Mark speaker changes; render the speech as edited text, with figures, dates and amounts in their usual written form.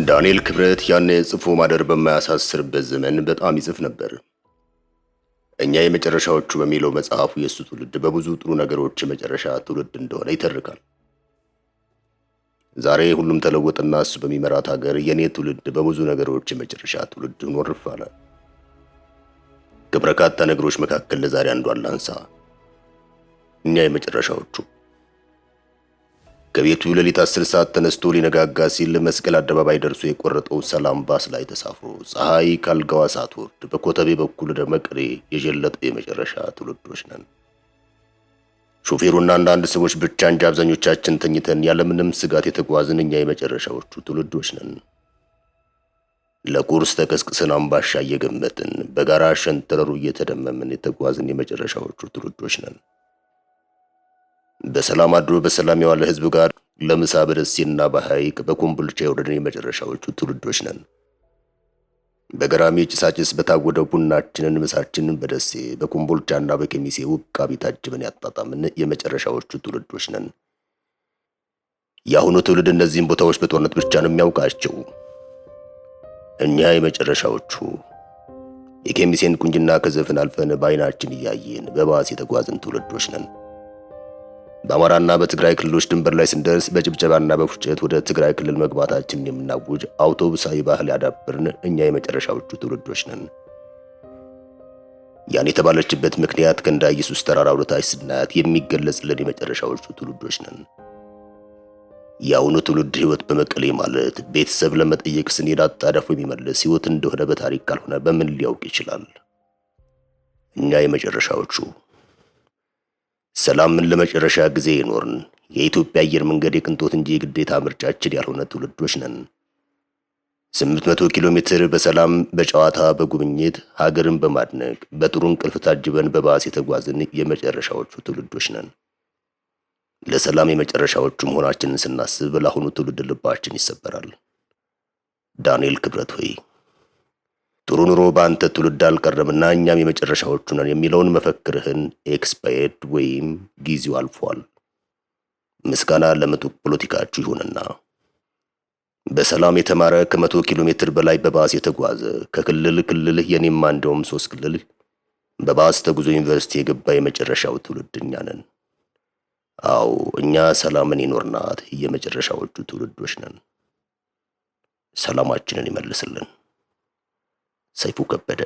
Speaker 1: ዳንኤል ክብረት ያኔ ጽፎ ማደር በማያሳስርበት ዘመን በጣም ይጽፍ ነበር። እኛ የመጨረሻዎቹ በሚለው መጽሐፉ የሱ ትውልድ በብዙ ጥሩ ነገሮች የመጨረሻ ትውልድ እንደሆነ ይተርካል። ዛሬ ሁሉም ተለወጠና እሱ በሚመራት ሀገር የኔ ትውልድ በብዙ ነገሮች የመጨረሻ ትውልድ ሆኖ አለ። ከበርካታ ነገሮች መካከል ለዛሬ አንዷን ላንሳ። እኛ የመጨረሻዎቹ ከቤቱ ሌሊት 10 ሰዓት ተነስቶ ሊነጋጋ ሲል መስቀል አደባባይ ደርሶ የቆረጠው ሰላም ባስ ላይ ተሳፍሮ ፀሐይ ካልጋዋ ሳትወርድ በኮተቤ በኩል ወደ መቀሌ የጀለጠ የመጨረሻ ትውልዶች ነን። ሾፌሩና አንዳንድ ሰዎች ብቻ እንጂ አብዛኞቻችን ተኝተን ያለምንም ስጋት የተጓዝን እኛ የመጨረሻዎቹ ትውልዶች ነን። ለቁርስ ተቀስቅሰን አምባሻ እየገመጥን በጋራ ሸንተረሩ እየተደመምን የተጓዝን የመጨረሻዎቹ ትውልዶች ነን። በሰላም አድሮ በሰላም የዋለ ህዝብ ጋር ለምሳ በደሴና በሐይቅ በኮምቦልቻ የወረድን የመጨረሻዎቹ ትውልዶች ነን። በገራሚ ጭሳጭስ በታወደው ቡናችንን ምሳችንን በደሴ በኮምቦልቻና በከሚሴ ውቃቢ ታጅበን ያጣጣምን የመጨረሻዎቹ ትውልዶች ነን። የአሁኑ ትውልድ እነዚህን ቦታዎች በጦርነት ብቻ ነው የሚያውቃቸው። እኛ የመጨረሻዎቹ የከሚሴን ቁንጅና ከዘፈን አልፈን በአይናችን እያየን በባስ የተጓዝን ትውልዶች ነን። በአማራና በትግራይ ክልሎች ድንበር ላይ ስንደርስ በጭብጨባና በፉጨት ወደ ትግራይ ክልል መግባታችንን የምናውጅ አውቶቡሳዊ ባህል ያዳበርን እኛ የመጨረሻዎቹ ትውልዶች ነን። ያን የተባለችበት ምክንያት ከእንዳ ኢየሱስ ተራራ ወደታች ስናያት የሚገለጽልን የመጨረሻዎቹ ትውልዶች ነን። የአሁኑ ትውልድ ህይወት በመቀሌ ማለት ቤተሰብ ለመጠየቅ ስንሄድ አጣዳፉ የሚመልስ ህይወት እንደሆነ በታሪክ ካልሆነ በምን ሊያውቅ ይችላል? እኛ የመጨረሻዎቹ ሰላምን ለመጨረሻ ጊዜ ይኖርን የኢትዮጵያ አየር መንገድ የቅንጦት እንጂ የግዴታ ምርጫችን ያልሆነ ትውልዶች ነን። 800 ኪሎ ሜትር በሰላም በጨዋታ በጉብኝት ሀገርን በማድነቅ በጥሩ እንቅልፍ ታጅበን በባስ የተጓዝን የመጨረሻዎቹ ትውልዶች ነን። ለሰላም የመጨረሻዎቹ መሆናችንን ስናስብ ለአሁኑ ትውልድ ልባችን ይሰበራል። ዳንኤል ክብረት ሆይ ጥሩ ኑሮ በአንተ ትውልድ አልቀረምና እኛም የመጨረሻዎቹ ነን የሚለውን መፈክርህን ኤክስፓየርድ ወይም ጊዜው አልፏል። ምስጋና ለምጡቅ ፖለቲካችሁ ይሁንና በሰላም የተማረ ከ100 ኪሎ ሜትር በላይ በባስ የተጓዘ ከክልል ክልል የኔም እንደውም 3 ክልል በባስ ተጉዞ ዩኒቨርሲቲ የገባ የመጨረሻው ትውልድ እኛ ነን። አዎ እኛ ሰላምን ይኖርናት የመጨረሻዎቹ ትውልዶች ነን። ሰላማችንን ይመልስልን። ሰይፉ ከበደ